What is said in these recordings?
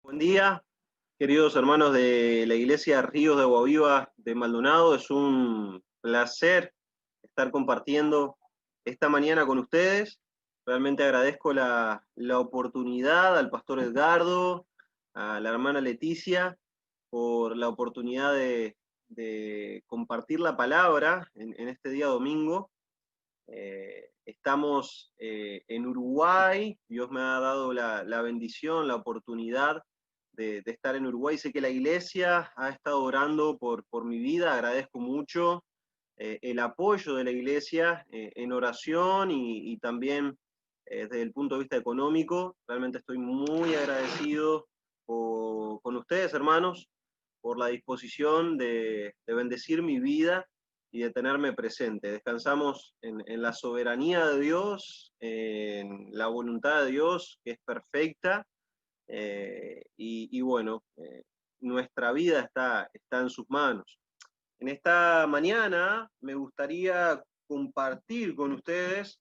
Buen día, queridos hermanos de la Iglesia Ríos de Agua Viva de Maldonado. Es un placer estar compartiendo esta mañana con ustedes. Realmente agradezco la oportunidad al pastor Edgardo, a la hermana Leticia, por la oportunidad de compartir la palabra en este día domingo. Estamos en Uruguay. Dios me ha dado la bendición, la oportunidad de estar en Uruguay. Sé que la iglesia ha estado orando por mi vida. Agradezco mucho el apoyo de la iglesia en oración y también desde el punto de vista económico. Realmente estoy muy agradecido con ustedes, hermanos, por la disposición de bendecir mi vida y de tenerme presente. Descansamos en la soberanía de Dios, en la voluntad de Dios, que es perfecta, y bueno, nuestra vida está en sus manos. En esta mañana me gustaría compartir con ustedes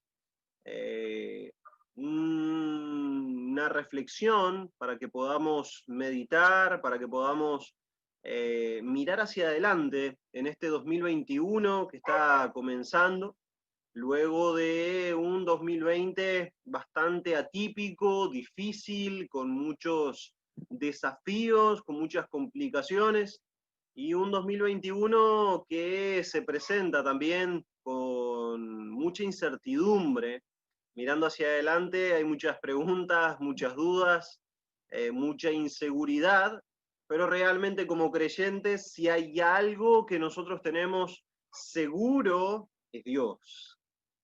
una reflexión para que podamos meditar, para que podamos mirar hacia adelante en este 2021 que está comenzando, luego de un 2020 bastante atípico, difícil, con muchos desafíos, con muchas complicaciones, y un 2021 que se presenta también con mucha incertidumbre. Mirando hacia adelante hay muchas preguntas, muchas dudas, mucha inseguridad, pero realmente como creyentes, si hay algo que nosotros tenemos seguro, es Dios.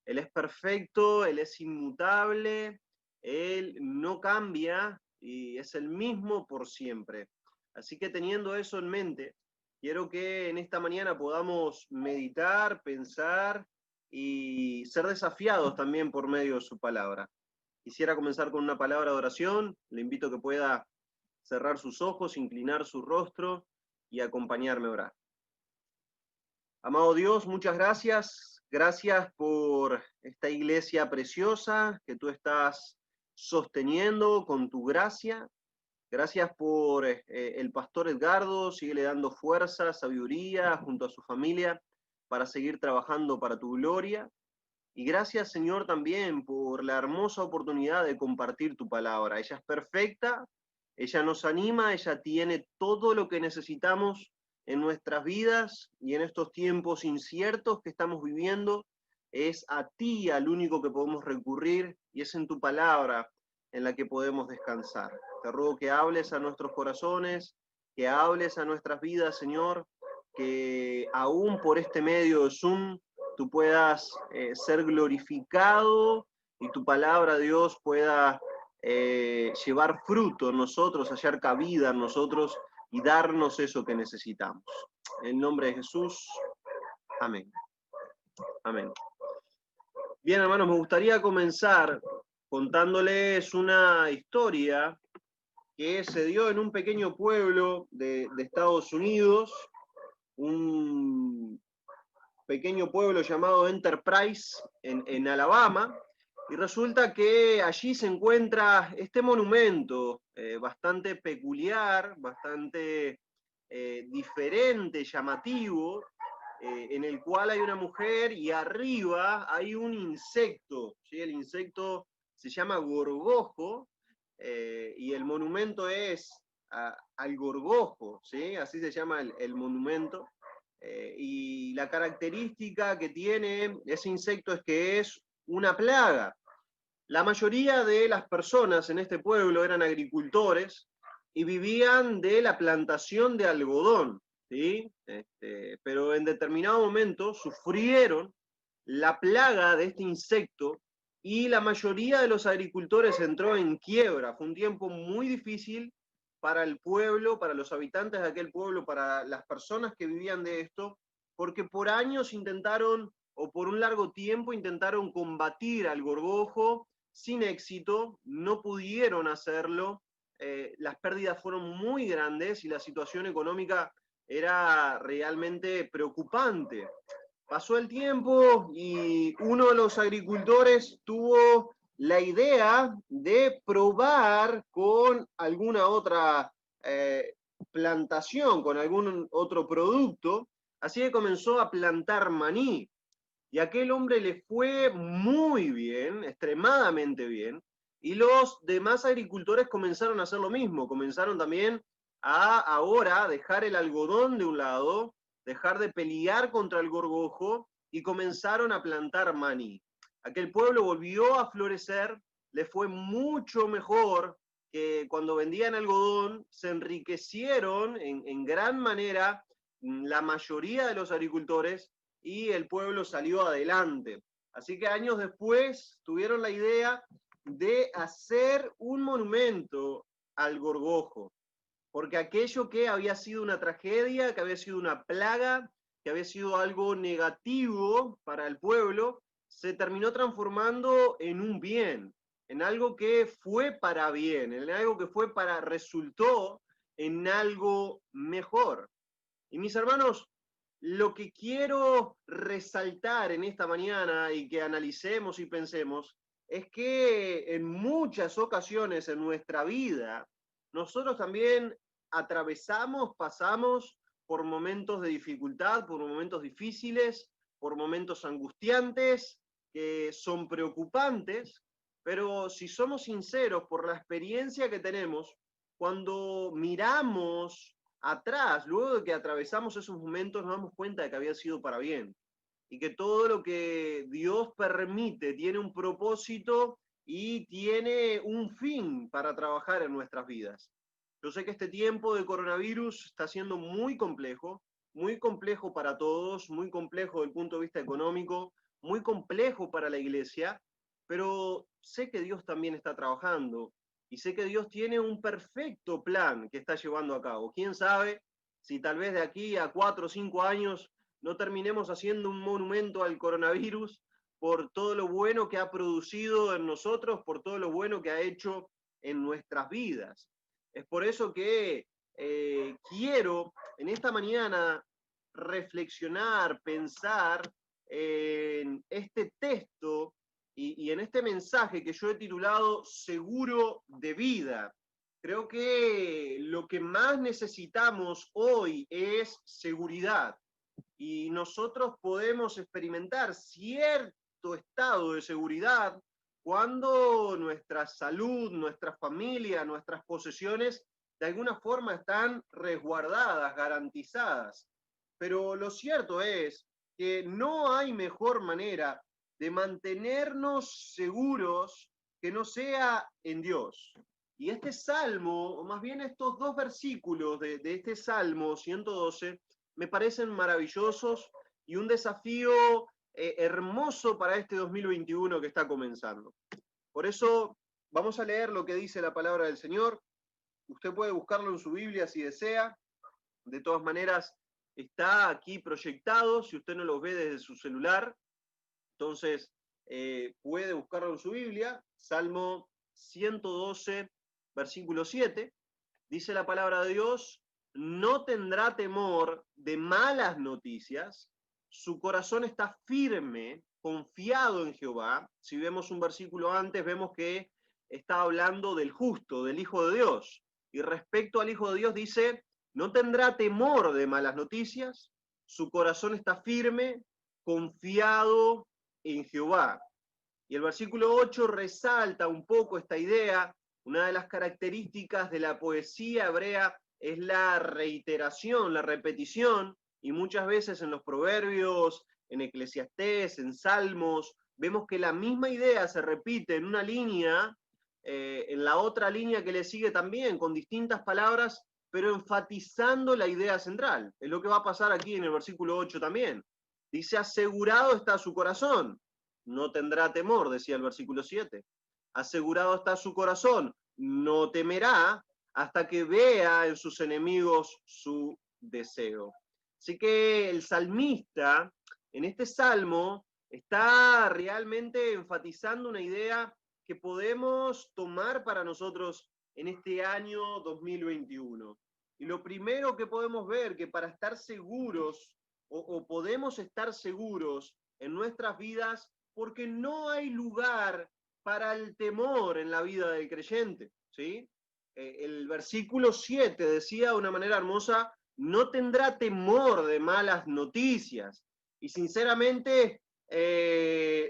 Él es perfecto, Él es inmutable, Él no cambia y es el mismo por siempre. Así que teniendo eso en mente, quiero que en esta mañana podamos meditar, pensar y ser desafiados también por medio de su palabra. Quisiera comenzar con una palabra de oración. Le invito a que pueda cerrar sus ojos, inclinar su rostro y acompañarme a orar. Amado Dios, muchas gracias. Gracias por esta iglesia preciosa que tú estás sosteniendo con tu gracia. Gracias por el pastor Edgardo. Síguele dando fuerza, sabiduría junto a su familia para seguir trabajando para tu gloria. Y gracias, Señor, también por la hermosa oportunidad de compartir tu palabra. Ella es perfecta, ella nos anima, ella tiene todo lo que necesitamos en nuestras vidas y en estos tiempos inciertos que estamos viviendo. Es a ti al único que podemos recurrir y es en tu palabra en la que podemos descansar. Te ruego que hables a nuestros corazones, que hables a nuestras vidas, Señor, que aún por este medio de Zoom tú puedas ser glorificado y tu palabra, Dios, pueda llevar fruto en nosotros, hallar cabida en nosotros y darnos eso que necesitamos. En nombre de Jesús, amén. Amén. Bien, hermanos, me gustaría comenzar contándoles una historia que se dio en un pequeño pueblo de Estados Unidos, un pequeño pueblo llamado Enterprise en Alabama, y resulta que allí se encuentra este monumento bastante peculiar, bastante diferente, llamativo, en el cual hay una mujer y arriba hay un insecto, ¿sí? El insecto se llama gorgojo, y el monumento es al gorgojo, ¿sí? Así se llama el monumento. Y la característica que tiene ese insecto es que es una plaga. La mayoría de las personas en este pueblo eran agricultores y vivían de la plantación de algodón, ¿sí? Pero en determinado momento sufrieron la plaga de este insecto y la mayoría de los agricultores entró en quiebra. Fue un tiempo muy difícil para el pueblo, para los habitantes de aquel pueblo, para las personas que vivían de esto, porque por años intentaron, o por un largo tiempo intentaron combatir al gorgojo sin éxito, no pudieron hacerlo, las pérdidas fueron muy grandes y la situación económica era realmente preocupante. Pasó el tiempo y uno de los agricultores tuvo la idea de probar con alguna otra plantación, con algún otro producto, así que comenzó a plantar maní. Y a aquel hombre le fue muy bien, extremadamente bien, y los demás agricultores comenzaron a hacer lo mismo, comenzaron también a ahora dejar el algodón de un lado, dejar de pelear contra el gorgojo y comenzaron a plantar maní. Aquel pueblo volvió a florecer, le fue mucho mejor que cuando vendían algodón, se enriquecieron en gran manera la mayoría de los agricultores y el pueblo salió adelante. Así que años después tuvieron la idea de hacer un monumento al gorgojo, porque aquello que había sido una tragedia, que había sido una plaga, que había sido algo negativo para el pueblo, se terminó transformando en un bien, en algo que fue para bien, en algo que fue para, resultó en algo mejor. Y mis hermanos, lo que quiero resaltar en esta mañana y que analicemos y pensemos es que en muchas ocasiones en nuestra vida nosotros también atravesamos, pasamos por momentos de dificultad, por momentos difíciles, por momentos angustiantes, que son preocupantes, pero si somos sinceros por la experiencia que tenemos, cuando miramos atrás, luego de que atravesamos esos momentos, nos damos cuenta de que había sido para bien y que todo lo que Dios permite tiene un propósito y tiene un fin para trabajar en nuestras vidas. Yo sé que este tiempo de coronavirus está siendo muy complejo para todos, muy complejo desde el punto de vista económico, muy complejo para la iglesia, pero sé que Dios también está trabajando y sé que Dios tiene un perfecto plan que está llevando a cabo. ¿Quién sabe si tal vez de aquí a 4 o 5 años no terminemos haciendo un monumento al coronavirus por todo lo bueno que ha producido en nosotros, por todo lo bueno que ha hecho en nuestras vidas? Es por eso que quiero en esta mañana reflexionar, pensar en este texto y en este mensaje que yo he titulado Seguro de Vida. Creo que lo que más necesitamos hoy es seguridad y nosotros podemos experimentar cierto estado de seguridad cuando nuestra salud, nuestra familia, nuestras posesiones de alguna forma están resguardadas, garantizadas. Pero lo cierto es que no hay mejor manera de mantenernos seguros que no sea en Dios. Y este salmo, o más bien estos dos versículos de este salmo 112, me parecen maravillosos y un desafío hermoso para este 2021 que está comenzando. Por eso vamos a leer lo que dice la palabra del Señor. Usted puede buscarlo en su Biblia si desea. De todas maneras, está aquí proyectado, si usted no lo ve desde su celular, entonces puede buscarlo en su Biblia. Salmo 112, versículo 7, dice la palabra de Dios: no tendrá temor de malas noticias, su corazón está firme, confiado en Jehová. Si vemos un versículo antes, vemos que está hablando del justo, del Hijo de Dios. Y respecto al Hijo de Dios dice: no tendrá temor de malas noticias, su corazón está firme, confiado en Jehová. Y el versículo 8 resalta un poco esta idea. Una de las características de la poesía hebrea es la reiteración, la repetición, y muchas veces en los proverbios, en Eclesiastés, en Salmos, vemos que la misma idea se repite en una línea, en la otra línea que le sigue también, con distintas palabras, pero enfatizando la idea central. Es lo que va a pasar aquí en el versículo 8 también. Dice: asegurado está su corazón, no tendrá temor, decía el versículo 7. Asegurado está su corazón, no temerá hasta que vea en sus enemigos su deseo. Así que el salmista, en este salmo, está realmente enfatizando una idea que podemos tomar para nosotros en este año 2021. Y lo primero que podemos ver, que para estar seguros, o podemos estar seguros en nuestras vidas, porque no hay lugar para el temor en la vida del creyente, ¿sí? El versículo 7 decía de una manera hermosa, no tendrá temor de malas noticias. Y sinceramente,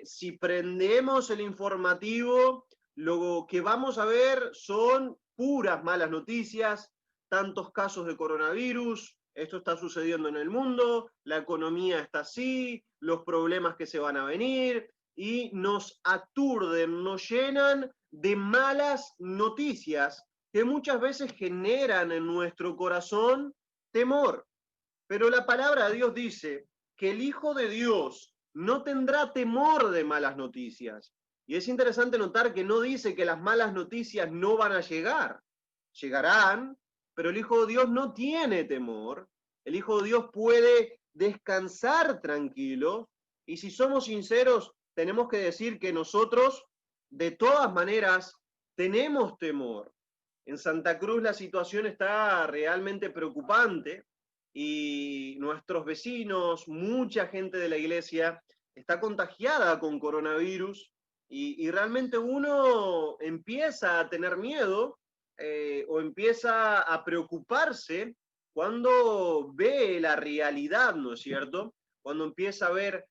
si prendemos el informativo, lo que vamos a ver son puras malas noticias, tantos casos de coronavirus, esto está sucediendo en el mundo, la economía está así, los problemas que se van a venir, y nos aturden, nos llenan de malas noticias que muchas veces generan en nuestro corazón temor. Pero la palabra de Dios dice que el Hijo de Dios no tendrá temor de malas noticias. Y es interesante notar que no dice que las malas noticias no van a llegar. Llegarán, pero el Hijo de Dios no tiene temor. El Hijo de Dios puede descansar tranquilo. Y si somos sinceros, tenemos que decir que nosotros, de todas maneras, tenemos temor. En Santa Cruz la situación está realmente preocupante y nuestros vecinos, mucha gente de la iglesia está contagiada con coronavirus y realmente uno empieza a tener miedo o empieza a preocuparse cuando ve la realidad, ¿no es cierto? Cuando empieza a ver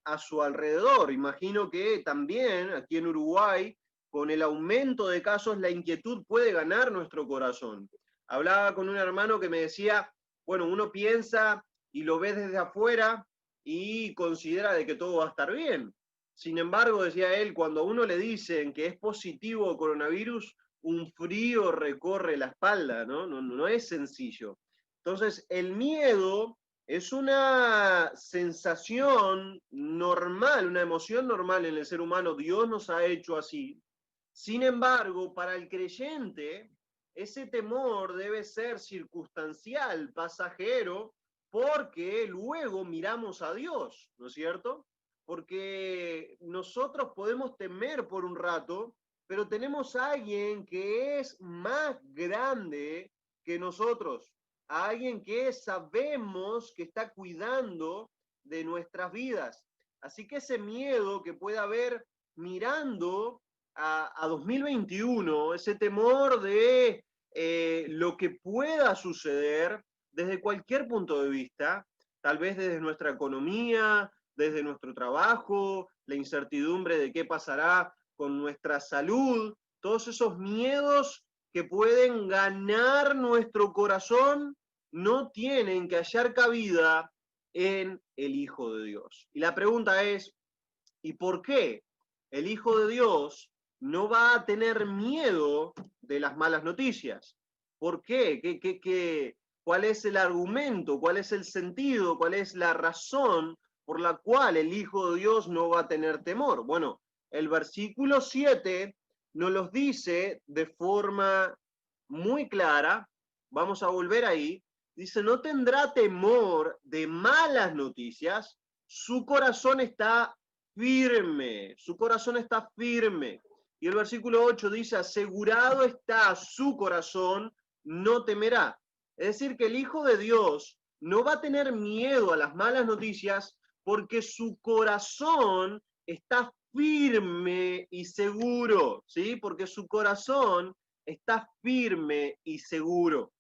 a su alrededor. Imagino que también aquí en Uruguay, con el aumento de casos, la inquietud puede ganar nuestro corazón. Hablaba con un hermano que me decía, bueno, uno piensa y lo ve desde afuera y considera de que todo va a estar bien. Sin embargo, decía él, cuando a uno le dicen que es positivo coronavirus, un frío recorre la espalda, ¿no? No es sencillo. Entonces, el miedo es una sensación normal, una emoción normal en el ser humano. Dios nos ha hecho así. Sin embargo, para el creyente, ese temor debe ser circunstancial, pasajero, porque luego miramos a Dios, ¿no es cierto? Porque nosotros podemos temer por un rato, pero tenemos a alguien que es más grande que nosotros, a alguien que sabemos que está cuidando de nuestras vidas. Así que ese miedo que puede haber mirando a 2021, ese temor de lo que pueda suceder desde cualquier punto de vista, tal vez desde nuestra economía, desde nuestro trabajo, la incertidumbre de qué pasará con nuestra salud, todos esos miedos que pueden ganar nuestro corazón no tienen que hallar cabida en el Hijo de Dios. Y la pregunta es, ¿y por qué el Hijo de Dios no va a tener miedo de las malas noticias? ¿Por qué? ¿Cuál es el argumento? ¿Cuál es el sentido? ¿Cuál es la razón por la cual el Hijo de Dios no va a tener temor? Bueno, el versículo 7 nos los dice de forma muy clara. Vamos a volver ahí. Dice, no tendrá temor de malas noticias, su corazón está firme, su corazón está firme. Y el versículo 8 dice, asegurado está su corazón, no temerá. Es decir, que el Hijo de Dios no va a tener miedo a las malas noticias porque su corazón está firme y seguro, ¿sí? Porque su corazón está firme y seguro.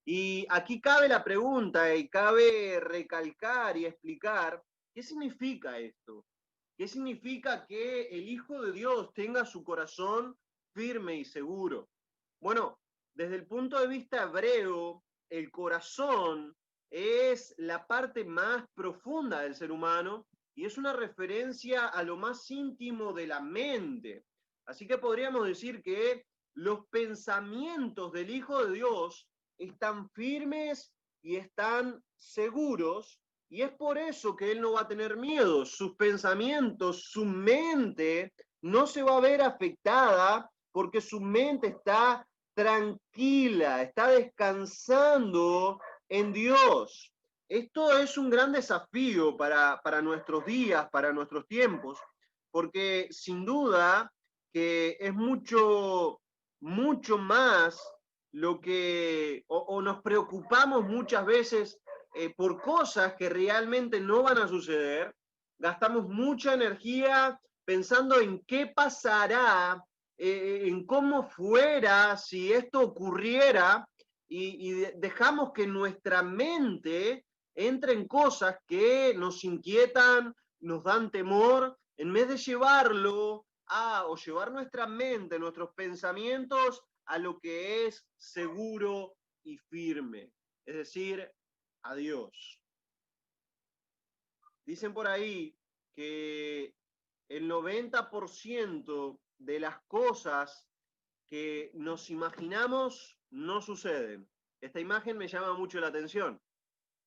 Y aquí cabe la pregunta y cabe recalcar y explicar qué significa esto. ¿Qué significa que el Hijo de Dios tenga su corazón firme y seguro? Bueno, desde el punto de vista hebreo, el corazón es la parte más profunda del ser humano y es una referencia a lo más íntimo de la mente. Así que podríamos decir que los pensamientos del Hijo de Dios están firmes y están seguros, y es por eso que él no va a tener miedo. Sus pensamientos, su mente no se va a ver afectada porque su mente está tranquila, está descansando en Dios. Esto es un gran desafío para nuestros días, para nuestros tiempos, porque sin duda que es mucho, mucho más lo que, o nos preocupamos muchas veces por cosas que realmente no van a suceder, gastamos mucha energía pensando en qué pasará, en cómo fuera si esto ocurriera, y dejamos que nuestra mente entre en cosas que nos inquietan, nos dan temor, en vez de llevarlo o llevar nuestra mente, nuestros pensamientos a lo que es seguro y firme, es decir, a Dios. Dicen por ahí que el 90% de las cosas que nos imaginamos no suceden. Esta imagen me llama mucho la atención.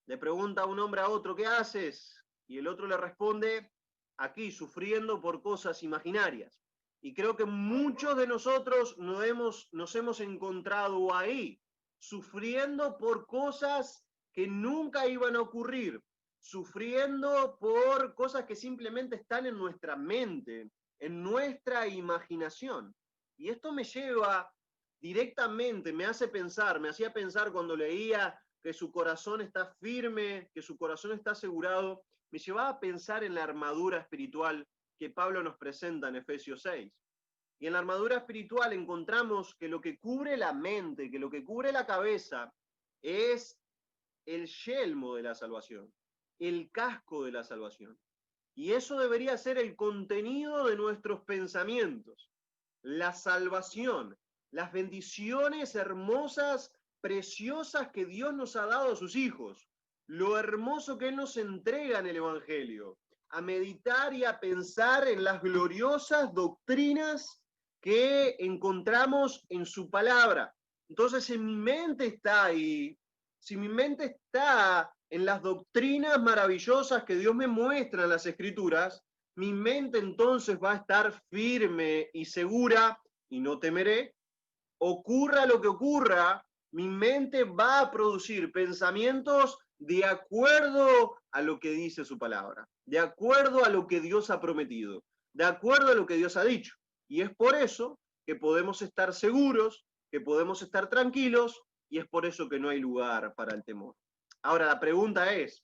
Le pregunta un hombre a otro, ¿qué haces? Y el otro le responde, aquí, sufriendo por cosas imaginarias. Y creo que muchos de nosotros nos hemos encontrado ahí, sufriendo por cosas que nunca iban a ocurrir, sufriendo por cosas que simplemente están en nuestra mente, en nuestra imaginación. Y esto me lleva directamente, me hacía pensar cuando leía que su corazón está firme, que su corazón está asegurado, me llevaba a pensar en la armadura espiritual que Pablo nos presenta en Efesios 6. Y en la armadura espiritual encontramos que lo que cubre la mente, que lo que cubre la cabeza, es el yelmo de la salvación, el casco de la salvación. Y eso debería ser el contenido de nuestros pensamientos, la salvación, las bendiciones hermosas, preciosas que Dios nos ha dado a sus hijos, lo hermoso que Él nos entrega en el Evangelio, a meditar y a pensar en las gloriosas doctrinas que encontramos en su palabra. Entonces, si mi mente está ahí, si mi mente está en las doctrinas maravillosas que Dios me muestra en las Escrituras, mi mente entonces va a estar firme y segura y no temeré. Ocurra lo que ocurra, mi mente va a producir pensamientos de acuerdo a lo que dice su palabra, de acuerdo a lo que Dios ha prometido, de acuerdo a lo que Dios ha dicho. Y es por eso que podemos estar seguros, que podemos estar tranquilos, y es por eso que no hay lugar para el temor. Ahora, la pregunta es,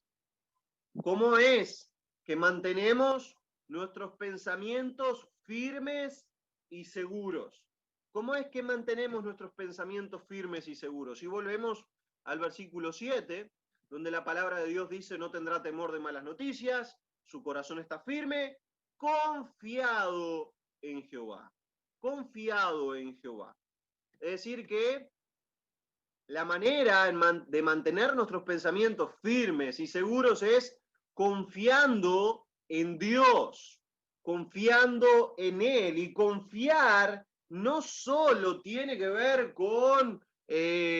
¿cómo es que mantenemos nuestros pensamientos firmes y seguros? ¿Cómo es que mantenemos nuestros pensamientos firmes y seguros? Y volvemos al versículo 7, donde la palabra de Dios dice, no tendrá temor de malas noticias, su corazón está firme, confiado en Jehová. Confiado en Jehová. Es decir que la manera de mantener nuestros pensamientos firmes y seguros es confiando en Dios, confiando en Él. Y confiar no solo tiene que ver con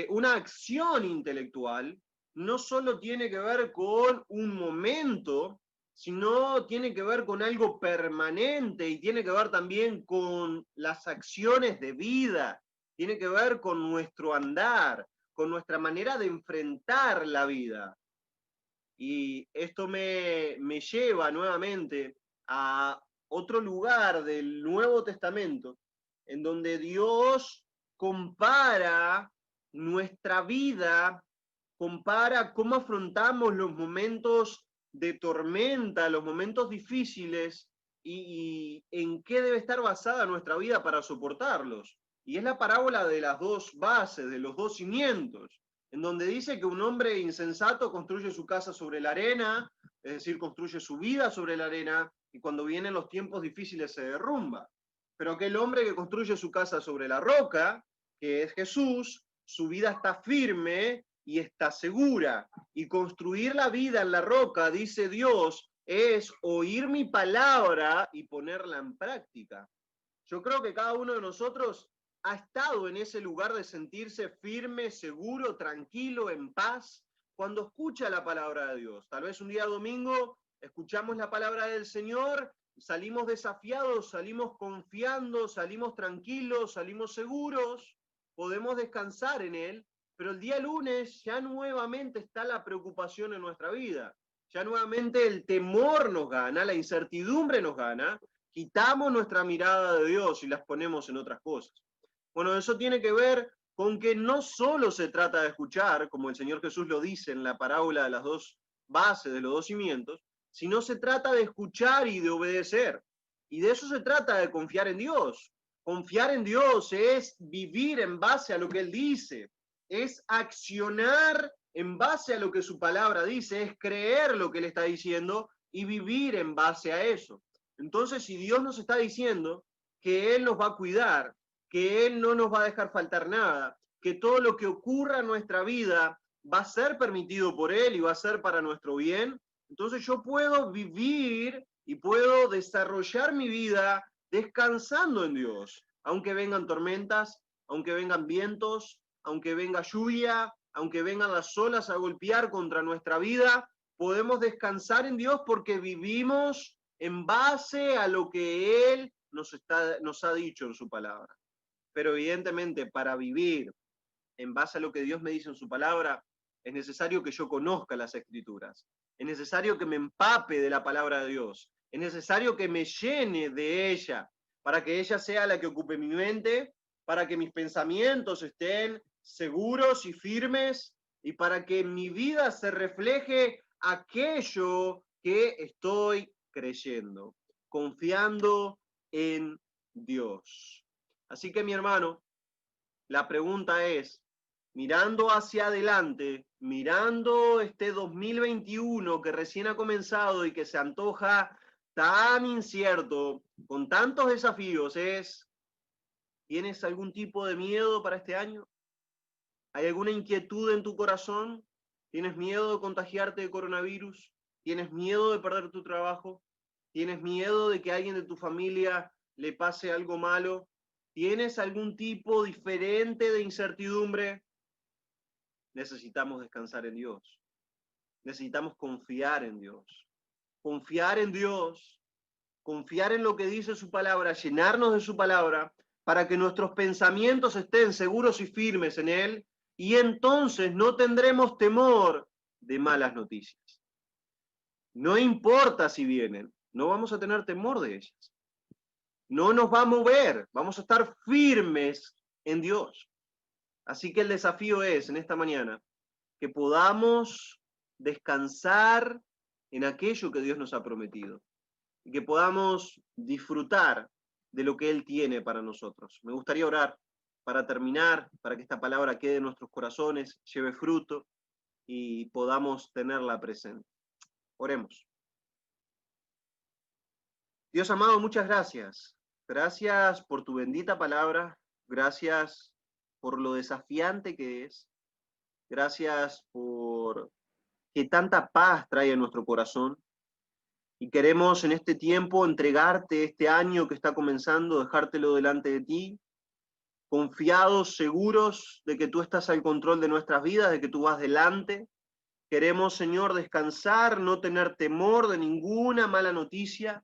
una acción intelectual, no solo tiene que ver con un momento, sino tiene que ver con algo permanente y tiene que ver también con las acciones de vida, tiene que ver con nuestro andar, con nuestra manera de enfrentar la vida. Y esto me lleva nuevamente a otro lugar del Nuevo Testamento, en donde Dios compara nuestra vida, compara cómo afrontamos los momentos de tormenta, los momentos difíciles, y en qué debe estar basada nuestra vida para soportarlos. Y es la parábola de las dos bases, de los dos cimientos, en donde dice que un hombre insensato construye su casa sobre la arena, es decir, construye su vida sobre la arena, y cuando vienen los tiempos difíciles se derrumba. Pero aquel hombre que construye su casa sobre la roca, que es Jesús, su vida está firme y está segura. Y construir la vida en la roca, dice Dios, es oír mi palabra y ponerla en práctica. Yo creo que cada uno de nosotros ha estado en ese lugar de sentirse firme, seguro, tranquilo, en paz, cuando escucha la palabra de Dios. Tal vez un día domingo escuchamos la palabra del Señor, salimos desafiados, salimos confiando, salimos tranquilos, salimos seguros, podemos descansar en Él, pero el día lunes ya nuevamente está la preocupación en nuestra vida. Ya nuevamente el temor nos gana, la incertidumbre nos gana, quitamos nuestra mirada de Dios y las ponemos en otras cosas. Bueno, eso tiene que ver con que no solo se trata de escuchar, como el Señor Jesús lo dice en la parábola de las dos bases, de los dos cimientos, sino se trata de escuchar y de obedecer. Y de eso se trata de confiar en Dios. Confiar en Dios es vivir en base a lo que Él dice, es accionar en base a lo que su palabra dice, es creer lo que Él está diciendo y vivir en base a eso. Entonces, si Dios nos está diciendo que Él nos va a cuidar, que Él no nos va a dejar faltar nada, que todo lo que ocurra en nuestra vida va a ser permitido por Él y va a ser para nuestro bien, entonces yo puedo vivir y puedo desarrollar mi vida descansando en Dios, aunque vengan tormentas, aunque vengan vientos, aunque venga lluvia, aunque vengan las olas a golpear contra nuestra vida, podemos descansar en Dios porque vivimos en base a lo que Él nos ha dicho en su palabra. Pero evidentemente para vivir en base a lo que Dios me dice en su palabra, es necesario que yo conozca las Escrituras, es necesario que me empape de la palabra de Dios, es necesario que me llene de ella, para que ella sea la que ocupe mi mente, para que mis pensamientos estén seguros y firmes, y para que en mi vida se refleje aquello que estoy creyendo, confiando en Dios. Así que mi hermano, la pregunta es, mirando hacia adelante, mirando este 2021 que recién ha comenzado y que se antoja tan incierto, con tantos desafíos, ¿tienes algún tipo de miedo para este año? ¿Hay alguna inquietud en tu corazón? ¿Tienes miedo de contagiarte de coronavirus? ¿Tienes miedo de perder tu trabajo? ¿Tienes miedo de que a alguien de tu familia le pase algo malo? ¿Tienes algún tipo diferente de incertidumbre? Necesitamos descansar en Dios. Necesitamos confiar en Dios. Confiar en Dios, confiar en lo que dice su palabra, llenarnos de su palabra, para que nuestros pensamientos estén seguros y firmes en Él, y entonces no tendremos temor de malas noticias. No importa si vienen, no vamos a tener temor de ellas. No nos va a mover, vamos a estar firmes en Dios. Así que el desafío es, en esta mañana, que podamos descansar en aquello que Dios nos ha prometido y que podamos disfrutar de lo que Él tiene para nosotros. Me gustaría orar para terminar, para que esta palabra quede en nuestros corazones, lleve fruto y podamos tenerla presente. Oremos. Dios amado, muchas gracias. Gracias por tu bendita palabra. Gracias por lo desafiante que es. Gracias por que tanta paz trae a nuestro corazón. Y queremos en este tiempo entregarte este año que está comenzando, dejártelo delante de ti, confiados, seguros de que tú estás al control de nuestras vidas, de que tú vas delante. Queremos, Señor, descansar, no tener temor de ninguna mala noticia,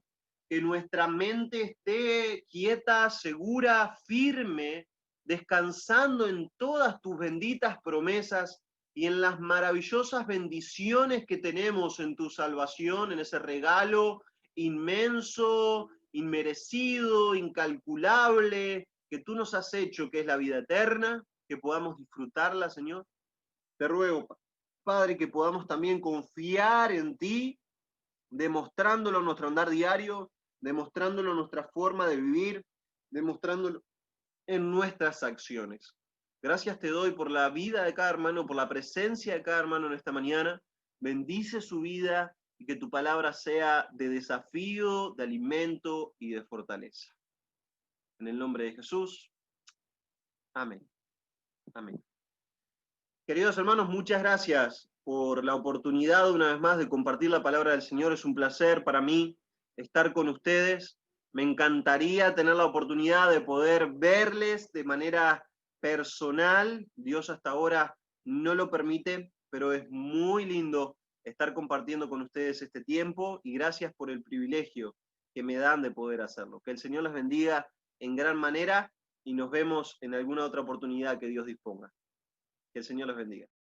que nuestra mente esté quieta, segura, firme, descansando en todas tus benditas promesas y en las maravillosas bendiciones que tenemos en tu salvación, en ese regalo inmenso, inmerecido, incalculable, que tú nos has hecho, que es la vida eterna, que podamos disfrutarla, Señor. Te ruego, Padre, que podamos también confiar en ti, demostrándolo en nuestro andar diario, demostrándolo en nuestra forma de vivir, demostrándolo en nuestras acciones. Gracias te doy por la vida de cada hermano, por la presencia de cada hermano en esta mañana. Bendice su vida y que tu palabra sea de desafío, de alimento y de fortaleza. En el nombre de Jesús. Amén. Amén. Queridos hermanos, muchas gracias por la oportunidad una vez más de compartir la palabra del Señor. Es un placer para mí estar con ustedes. Me encantaría tener la oportunidad de poder verles de manera personal. Dios hasta ahora no lo permite, pero es muy lindo estar compartiendo con ustedes este tiempo y gracias por el privilegio que me dan de poder hacerlo. Que el Señor les bendiga en gran manera y nos vemos en alguna otra oportunidad que Dios disponga. Que el Señor los bendiga.